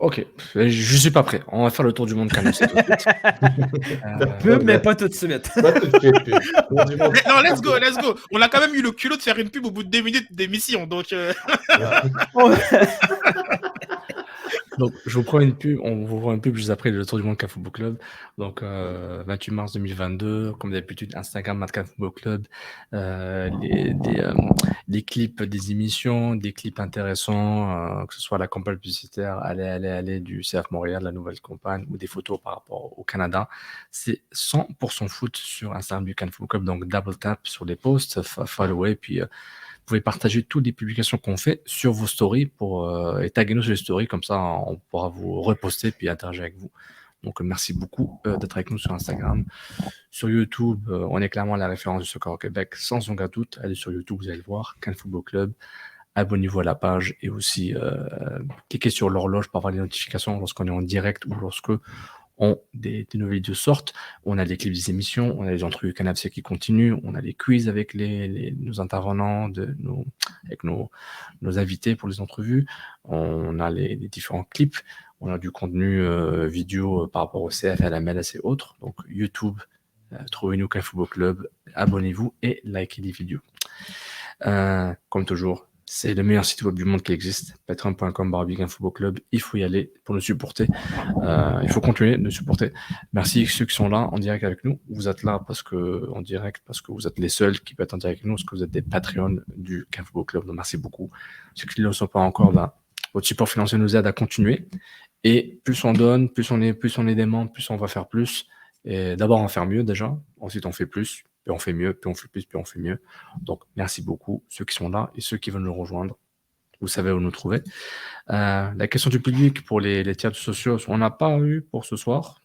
Ok, je suis pas prêt. On va faire le tour du monde KNFC tout de suite. Peu, mais pas tout de suite. Pas tout de suite. Tour du monde. Non, let's go. On a quand même eu le culot de faire une pub au bout de 2 minutes d'émission, donc... Donc, je vous prends une pub, on vous voit une pub juste après le Tour du Monde Football Club. Donc, 28 mars 2022, comme d'habitude, Instagram, Madcap Football Club, des clips des émissions, des clips intéressants, que ce soit la campagne publicitaire, allez du CF Montréal, la nouvelle campagne, ou des photos par rapport au Canada. C'est 100% foot sur Instagram du Can Football Club. Donc, double tap sur les posts, follow, puis vous pouvez partager toutes les publications qu'on fait sur vos stories et taguer nous sur les stories, comme ça on pourra vous reposter puis interagir avec vous. Donc merci beaucoup d'être avec nous sur Instagram. Sur YouTube, on est clairement la référence du soccer au Québec, sans aucun doute. Allez sur YouTube, vous allez le voir, Can Football Club. Abonnez-vous à la page et aussi cliquez sur l'horloge pour avoir les notifications lorsqu'on est en direct ou lorsque des nouvelles vidéos sortent. On a les clips des émissions, on a les entrevues KNFC qui continuent, on a les quiz avec nos intervenants, avec nos invités pour les entrevues, on a les différents clips, on a du contenu vidéo par rapport au CF, à la MLS et autres. Donc YouTube, trouvez-nous Can Football Club, abonnez-vous et likez les vidéos. Comme toujours, c'est le meilleur site web du monde qui existe, patreon.com/Can Football Club. Il faut y aller pour nous supporter. Il faut continuer de nous supporter. Merci ceux qui sont là en direct avec nous. Vous êtes là en direct parce que vous êtes les seuls qui peuvent être en direct avec nous, parce que vous êtes des Patreons du Can Football Club. Donc merci beaucoup. Ceux qui ne le sont pas encore, votre support financier nous aide à continuer. Et plus on donne, plus on est des membres, plus on va faire plus. Et d'abord on va faire mieux déjà. Ensuite on fait plus. Puis on fait mieux, puis on fait plus, puis on fait mieux. Donc, merci beaucoup, ceux qui sont là et ceux qui veulent nous rejoindre. Vous savez où nous trouver. La question du public pour les tiers sociaux, on n'a pas eu pour ce soir,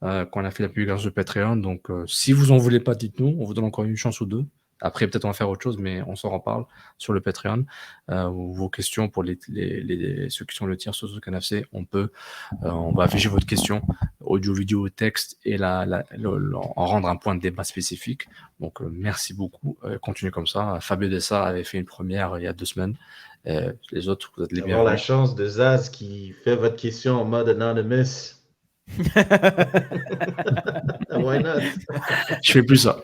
quand on a fait la publication de Patreon. Donc, si vous en voulez pas, dites-nous. On vous donne encore une chance ou deux. Après, peut-être on va faire autre chose, mais on s'en reparle sur le Patreon. Vos questions pour ceux qui sont le tiers social KNFC, on va afficher votre question, audio, vidéo, texte, et en rendre un point de débat spécifique. Donc, merci beaucoup. Continuez comme ça. Fabio Dessa avait fait une première il y a 2 semaines. Les autres, vous êtes les bienvenus. Avoir la chance de Zaz qui fait votre question en mode anonymous. Why not? Je fais plus ça.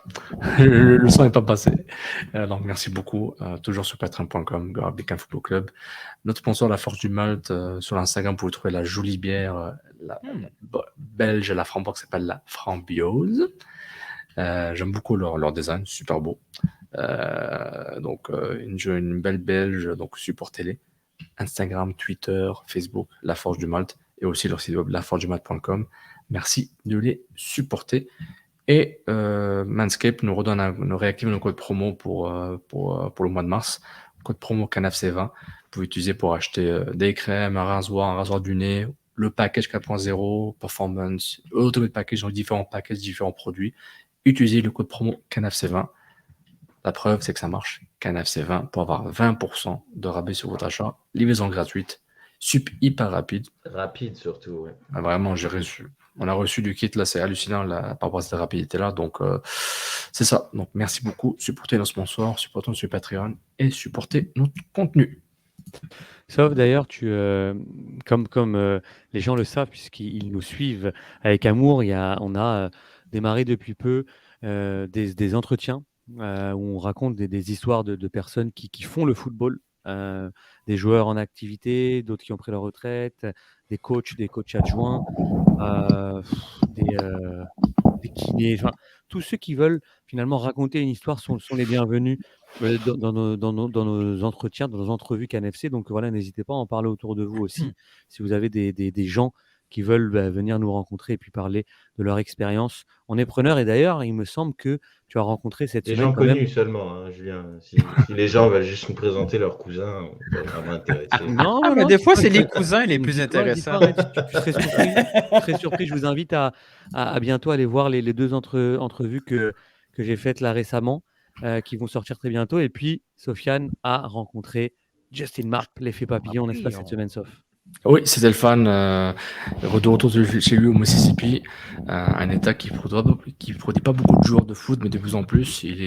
Le son n'est pas passé. Donc, merci beaucoup. Toujours sur patreon.com, Can Football Club. Notre sponsor, La Forge du Malte, sur l'Instagram, vous pouvez trouver la jolie bière belge, la framboise, qui s'appelle la Frambiose. J'aime beaucoup leur design, super beau. Donc, une belle belge, donc supportez-les. Instagram, Twitter, Facebook, La Forge du Malte, et aussi leur site web laforgedumalte.com. Merci de les supporter. Et Manscaped nous réactive nos codes promo pour le mois de mars. Code promo CANFC20. Vous pouvez utiliser pour acheter des crèmes, un rasoir du nez, le package 4.0, performance, Ultimate Package, donc différents packages, différents produits. Utilisez le code promo CANFC20. La preuve, c'est que ça marche. CANFC20 pour avoir 20% de rabais sur votre achat. Livraison gratuite. Hyper rapide. Rapide surtout, ouais. Vraiment, on a reçu du kit, là, c'est hallucinant par rapport à cette rapidité-là. Donc, c'est ça. Donc, merci beaucoup. Supportez nos sponsors, supportez sur Patreon et supportez notre contenu. Sauf d'ailleurs, comme les gens le savent, puisqu'ils nous suivent avec amour, on a démarré depuis peu des entretiens où on raconte des histoires de personnes qui font le football, des joueurs en activité, d'autres qui ont pris leur retraite, des coachs adjoints, des kinés, enfin, tous ceux qui veulent finalement raconter une histoire sont les bienvenus dans nos entretiens, dans nos entrevues KNFC. Donc voilà, n'hésitez pas à en parler autour de vous aussi. Si vous avez des gens qui veulent venir nous rencontrer et puis parler de leur expérience, on est preneur. Et d'ailleurs, il me semble que tu as rencontré cette Des semaine gens quand même. connus seulement, hein, Julien. Si les gens veulent juste nous présenter leurs cousins, on peut être vraiment intéressé. Non, mais des fois, c'est les cousins les plus dis-toi, intéressants. tu serais surpris. Tu serais surpris. Je vous invite à bientôt aller voir les 2 entrevues que j'ai faites là récemment, qui vont sortir très bientôt. Et puis, Sofiane a rencontré Justin Mark, l'effet papillon, n'est-ce pas, cette semaine, Sof? Oui, c'est Delphane, de retour chez lui au Mississippi, un État qui produit pas beaucoup de joueurs de foot, mais de plus en plus. Il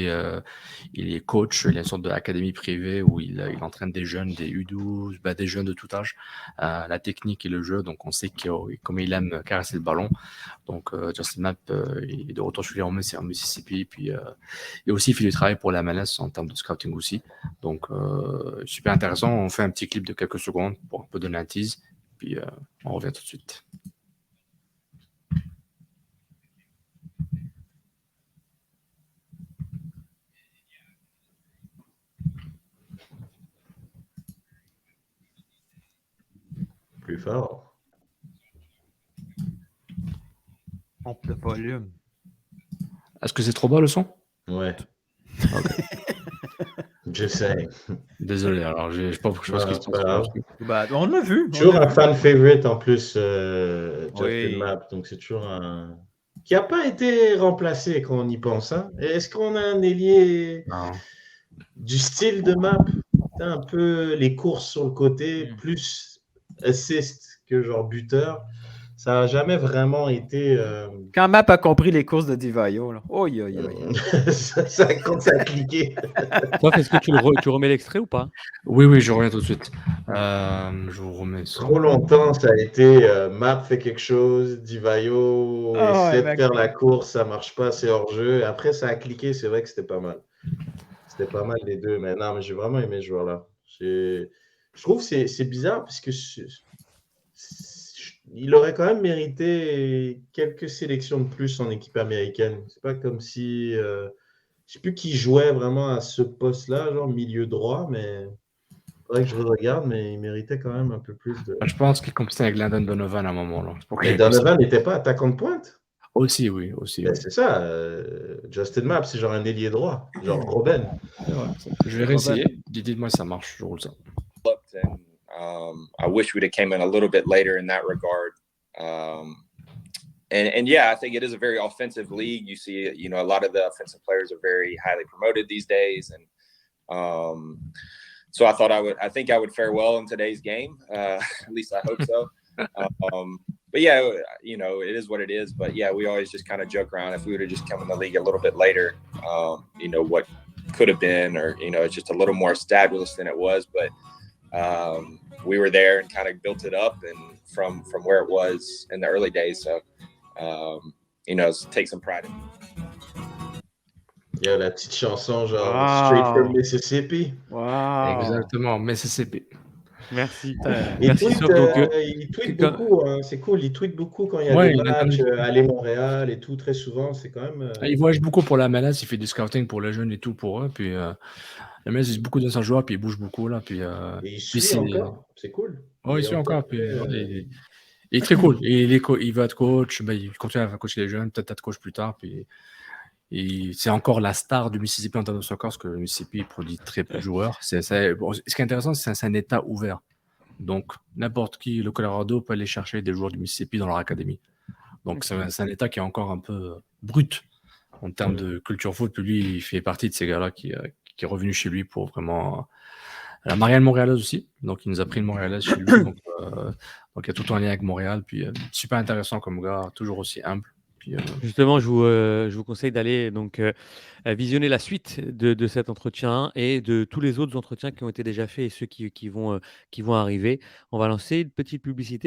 est coach, il a une sorte d'académie privée où il entraîne des jeunes, des U12, bah, des jeunes de tout âge, la technique et le jeu. Donc on sait comme il aime caresser le ballon. Donc Justin Mapp il est de retour chez lui en Mississippi, puis et aussi il fait du travail pour la MLS en termes de scouting aussi. Donc super intéressant. On fait un petit clip de quelques secondes pour un peu donner un tease, puis on revient tout de suite. Plus fort. Pompe le volume. Est-ce que c'est trop bas le son? Ouais, Ok. je sais. Désolé, alors je sais pas ce qui se C'est pas passe. grave. Bah, on l'a vu. Toujours on l'a un vu. fan favorite en plus, Justin Oui. Mapp. Donc c'est toujours un. Qui n'a pas été remplacé quand on y pense. Hein. Est-ce qu'on a un ailier Non. du style de Mapp? T'as un peu les courses sur le côté, plus assist que genre buteur. Ça n'a jamais vraiment été. Quand Map a compris les courses de Divayo, là. Oh, Quand ça a cliqué. Toi, est-ce que tu remets l'extrait ou pas? Oui, je reviens tout de suite. Je vous remets ça. Trop longtemps, ça a été Map fait quelque chose, Divayo essaie de faire la course, ça marche pas, c'est hors jeu. Et après, ça a cliqué, c'est vrai que c'était pas mal. C'était pas mal les deux, mais non, mais j'ai vraiment aimé ce joueur-là. Je trouve que c'est bizarre parce que il aurait quand même mérité quelques sélections de plus en équipe américaine. C'est pas comme si je sais plus qui jouait vraiment à ce poste-là, genre milieu droit, mais faudrait que je regarde, mais il méritait quand même un peu plus de. Je pense qu'il compétait avec Landon Donovan à un moment là. Mais Donovan n'était pas attaquant de pointe. Aussi, oui. Ben, c'est ça, Justin Mapp, c'est genre un ailier droit, genre Robben. Je vais réessayer. Dites-moi si ça marche, je roule ça. And I wish we'd have came in a little bit later in that regard. And yeah, I think it is a very offensive league. You see, a lot of the offensive players are very highly promoted these days, and so I think I would fare well in today's game. At least I hope so. But yeah, it is what it is. But yeah, we always just kind of joke around if we would have just come in the league a little bit later, what could have been, or it's just a little more established than it was. But we were there and kind of built it up, and from where it was in the early days. So take some pride in it. Il y a la petite chanson genre Straight from Mississippi. Wow. Exactement, Mississippi. Merci. Il tweet beaucoup, hein, c'est cool. Il tweet beaucoup quand il y a des matchs, aller Montréal et tout, très souvent. C'est quand même. Il voyage beaucoup pour la MLS, il fait du scouting pour les jeunes et tout pour eux. Puis la MLS, il beaucoup de ses joueurs, puis il bouge beaucoup là. Puis, et il suit encore, c'est cool. Oui, il suit encore. Puis, il est très cool. Il veut être coach, il continue à coacher les jeunes, peut-être être coach plus tard. Puis, c'est encore la star du Mississippi en termes de soccer, parce que le Mississippi produit très peu de joueurs. Ce qui est intéressant, c'est que c'est un État ouvert. Donc, n'importe qui, le Colorado, peut aller chercher des joueurs du Mississippi dans leur académie. Donc, c'est un État qui est encore un peu brut en termes de culture foot. Puis lui, il fait partie de ces gars-là qui est revenu chez lui pour vraiment. La Marianne Montréalaise aussi. Donc, il nous a pris une Montréalaise chez lui. Donc, il y a tout un lien avec Montréal. Puis, super intéressant comme gars, toujours aussi humble. Puis, justement, je vous conseille d'aller donc visionner la suite de cet entretien et de tous les autres entretiens qui ont été déjà faits et ceux qui vont arriver. On va lancer une petite publicité.